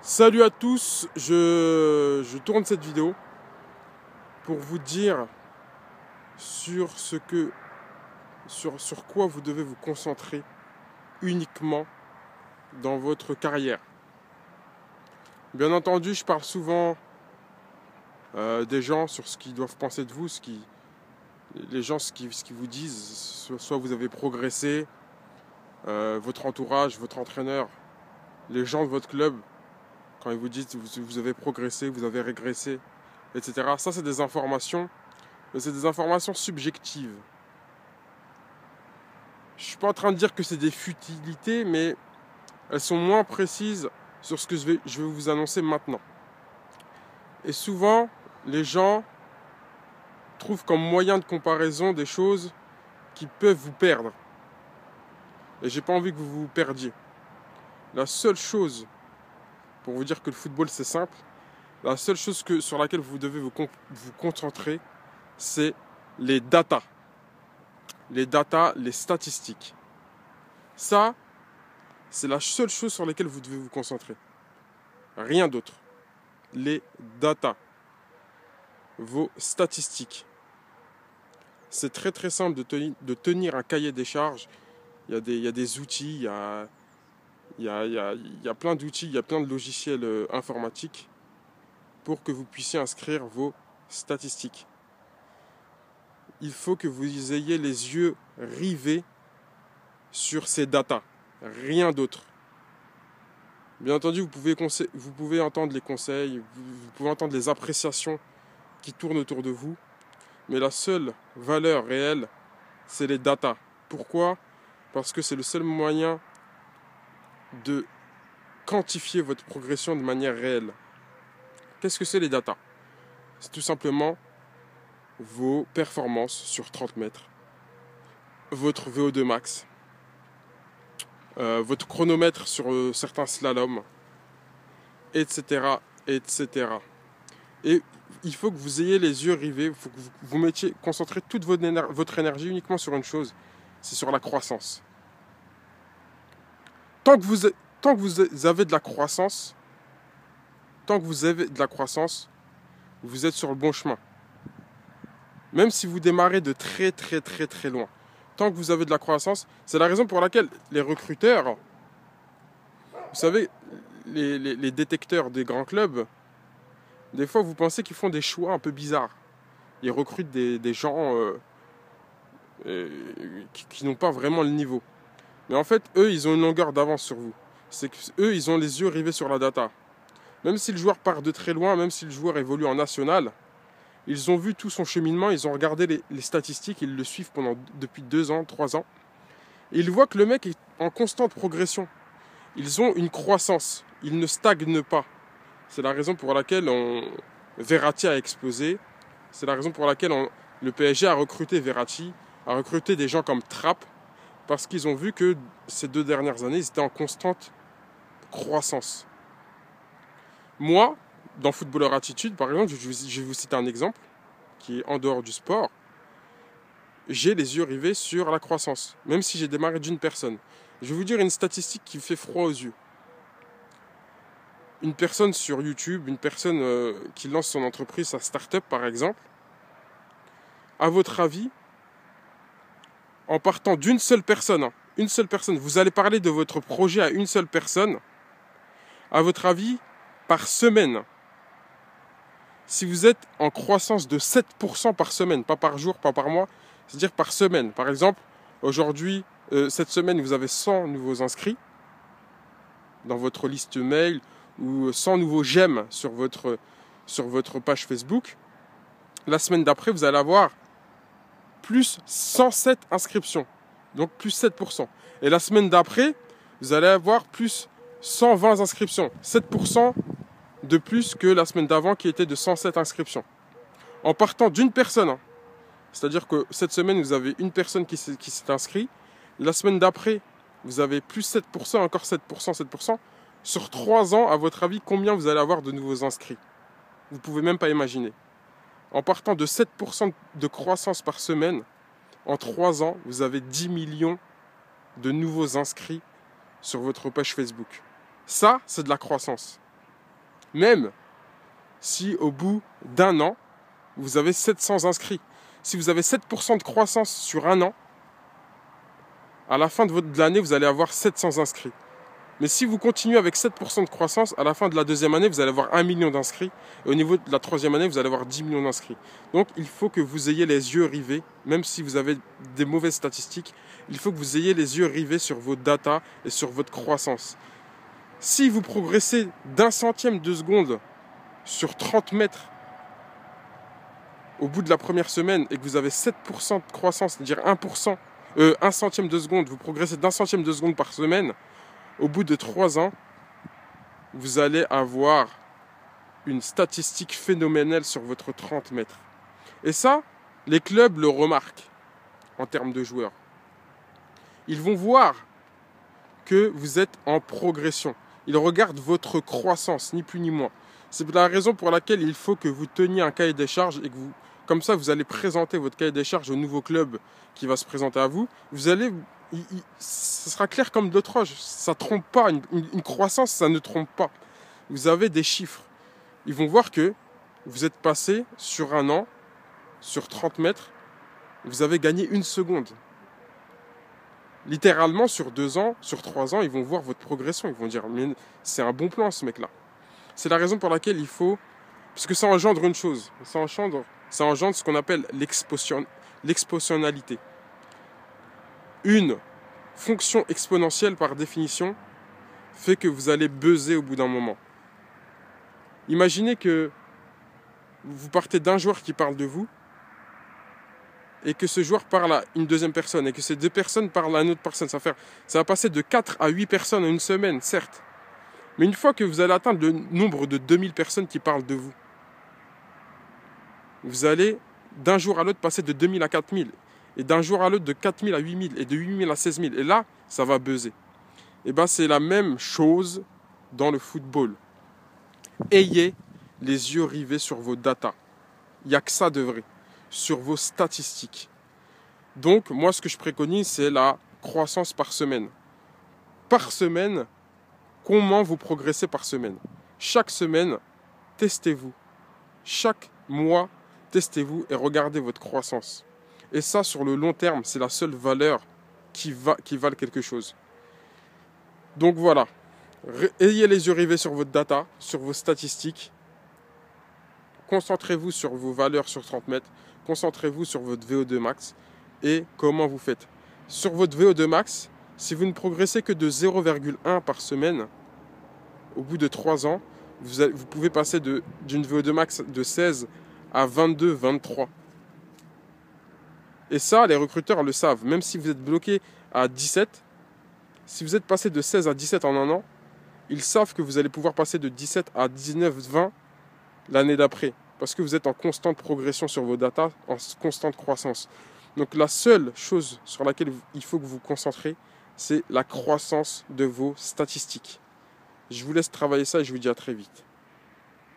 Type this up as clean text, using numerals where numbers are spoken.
Salut à tous, je tourne cette vidéo pour vous dire sur sur quoi vous devez vous concentrer uniquement dans votre carrière. Bien entendu, je parle souvent des gens sur ce qu'ils doivent penser de vous, les gens ce qu'ils vous disent, soit vous avez progressé, votre entourage, votre entraîneur, les gens de votre club, quand ils vous disent vous avez progressé, vous avez régressé, etc. Ça, c'est des informations, mais c'est des informations subjectives. Je ne suis pas en train de dire que c'est des futilités, mais elles sont moins précises sur ce que je vais vous annoncer maintenant. Et souvent, les gens trouvent comme moyen de comparaison des choses qui peuvent vous perdre. Et j'ai pas envie que vous vous perdiez. La seule chose, pour vous dire que le football c'est simple, la seule chose sur laquelle vous devez vous concentrer, c'est les datas. Les datas, les statistiques. Ça, c'est la seule chose sur laquelle vous devez vous concentrer. Rien d'autre. Les datas. Vos statistiques. C'est très très simple de tenir un cahier des charges. Il y a des outils, il y a plein d'outils, il y a plein de logiciels informatiques pour que vous puissiez inscrire vos statistiques. Il faut que vous ayez les yeux rivés sur ces datas, rien d'autre. Bien entendu, vous pouvez entendre les conseils, vous pouvez entendre les appréciations qui tournent autour de vous, mais la seule valeur réelle, c'est les datas. Pourquoi ? Parce que c'est le seul moyen de quantifier votre progression de manière réelle. Qu'est-ce que c'est les datas ? C'est tout simplement vos performances sur 30 mètres, votre VO2 max, votre chronomètre sur certains slaloms, etc., etc. Et il faut que vous ayez les yeux rivés, il faut que vous concentrez toute votre énergie uniquement sur une chose, c'est sur la croissance. Tant que vous avez de la croissance, vous êtes sur le bon chemin. Même si vous démarrez de très très très très loin. Tant que vous avez de la croissance, c'est la raison pour laquelle les recruteurs, vous savez, les détecteurs des grands clubs, des fois vous pensez qu'ils font des choix un peu bizarres. Ils recrutent des gens qui n'ont pas vraiment le niveau. Mais en fait, eux, ils ont une longueur d'avance sur vous. C'est qu'eux, ils ont les yeux rivés sur la data. Même si le joueur part de très loin, même si le joueur évolue en national, ils ont vu tout son cheminement, ils ont regardé les statistiques, ils le suivent depuis 2 ans, 3 ans. Et ils voient que le mec est en constante progression. Ils ont une croissance, ils ne stagnent pas. C'est la raison pour laquelle Verratti a explosé. C'est la raison pour laquelle le PSG a recruté Verratti, a recruté des gens comme Trapp, parce qu'ils ont vu que ces 2 dernières années, ils étaient en constante croissance. Moi, dans Footballeur Attitude, par exemple, je vais vous citer un exemple qui est en dehors du sport. J'ai les yeux rivés sur la croissance, même si j'ai démarré d'une personne. Je vais vous dire une statistique qui fait froid aux yeux. Une personne sur YouTube, une personne qui lance son entreprise, sa start-up par exemple, à votre avis, en partant d'une seule personne, vous allez parler de votre projet à une seule personne, à votre avis, par semaine, si vous êtes en croissance de 7% par semaine, pas par jour, pas par mois, c'est-à-dire par semaine. Par exemple, aujourd'hui, cette semaine, vous avez 100 nouveaux inscrits dans votre liste mail ou 100 nouveaux j'aime sur votre page Facebook. La semaine d'après, vous allez avoir plus 107 inscriptions, donc plus 7%. Et la semaine d'après, vous allez avoir plus 120 inscriptions, 7% de plus que la semaine d'avant qui était de 107 inscriptions. En partant d'une personne, c'est-à-dire que cette semaine, vous avez une personne qui s'est inscrite, la semaine d'après, vous avez plus 7%, encore 7%, 7%. Sur 3 ans, à votre avis, combien vous allez avoir de nouveaux inscrits ? Vous ne pouvez même pas imaginer. En partant de 7% de croissance par semaine, en 3 ans, vous avez 10 millions de nouveaux inscrits sur votre page Facebook. Ça, c'est de la croissance. Même si au bout d'un an, vous avez 700 inscrits. Si vous avez 7% de croissance sur un an, à la fin de l'année, vous allez avoir 700 inscrits. Mais si vous continuez avec 7% de croissance, à la fin de la deuxième année, vous allez avoir 1 million d'inscrits. Et au niveau de la troisième année, vous allez avoir 10 millions d'inscrits. Donc, il faut que vous ayez les yeux rivés, même si vous avez des mauvaises statistiques, il faut que vous ayez les yeux rivés sur vos datas et sur votre croissance. Si vous progressez d'un centième de seconde sur 30 mètres au bout de la première semaine et que vous avez 7% de croissance, c'est-à-dire 1 centième de seconde, vous progressez d'un centième de seconde par semaine, au bout de 3 ans, vous allez avoir une statistique phénoménale sur votre 30 mètres. Et ça, les clubs le remarquent en termes de joueurs. Ils vont voir que vous êtes en progression. Ils regardent votre croissance, ni plus ni moins. C'est la raison pour laquelle il faut que vous teniez un cahier des charges et que vous, comme ça, vous allez présenter votre cahier des charges au nouveau club qui va se présenter à vous. Vous allez, ça sera clair comme de l'eau de roche. Ça ne trompe pas. Une croissance, ça ne trompe pas. Vous avez des chiffres. Ils vont voir que vous êtes passé sur un an, sur 30 mètres, vous avez gagné 1 seconde. Littéralement, sur 2 ans, sur 3 ans, ils vont voir votre progression. Ils vont dire, mais c'est un bon plan, ce mec-là. C'est la raison pour laquelle il faut... Parce que ça engendre une chose. Ça engendre ce qu'on appelle l'exponentialité. Une fonction exponentielle, par définition, fait que vous allez buzzer au bout d'un moment. Imaginez que vous partez d'un joueur qui parle de vous et que ce joueur parle à une deuxième personne et que ces 2 personnes parlent à une autre personne. Ça va passer de 4 à 8 personnes en une semaine, certes. Mais une fois que vous allez atteindre le nombre de 2000 personnes qui parlent de vous, vous allez d'un jour à l'autre passer de 2000 à 4000. Et d'un jour à l'autre de 4000 à 8000. Et de 8000 à 16000. Et là, ça va buzzer. Et bien c'est la même chose dans le football. Ayez les yeux rivés sur vos datas. Il n'y a que ça de vrai. Sur vos statistiques. Donc, moi, ce que je préconise, c'est la croissance par semaine. Par semaine, comment vous progressez par semaine? Chaque semaine, testez-vous. Chaque mois, testez-vous et regardez votre croissance. Et ça, sur le long terme, c'est la seule valeur qui vale quelque chose. Donc voilà. Ayez les yeux rivés sur votre data, sur vos statistiques. Concentrez-vous sur vos valeurs sur 30 mètres. Concentrez-vous sur votre VO2 max et comment vous faites. Sur votre VO2 max, si vous ne progressez que de 0,1 par semaine, au bout de 3 ans, vous pouvez passer d'une VO2 max de 16 à 22, 23. Et ça, les recruteurs le savent. Même si vous êtes bloqué à 17, si vous êtes passé de 16 à 17 en un an, ils savent que vous allez pouvoir passer de 17 à 19, 20 l'année d'après. Parce que vous êtes en constante progression sur vos datas, en constante croissance. Donc la seule chose sur laquelle il faut que vous vous concentrez, c'est la croissance de vos statistiques. Je vous laisse travailler ça et je vous dis à très vite.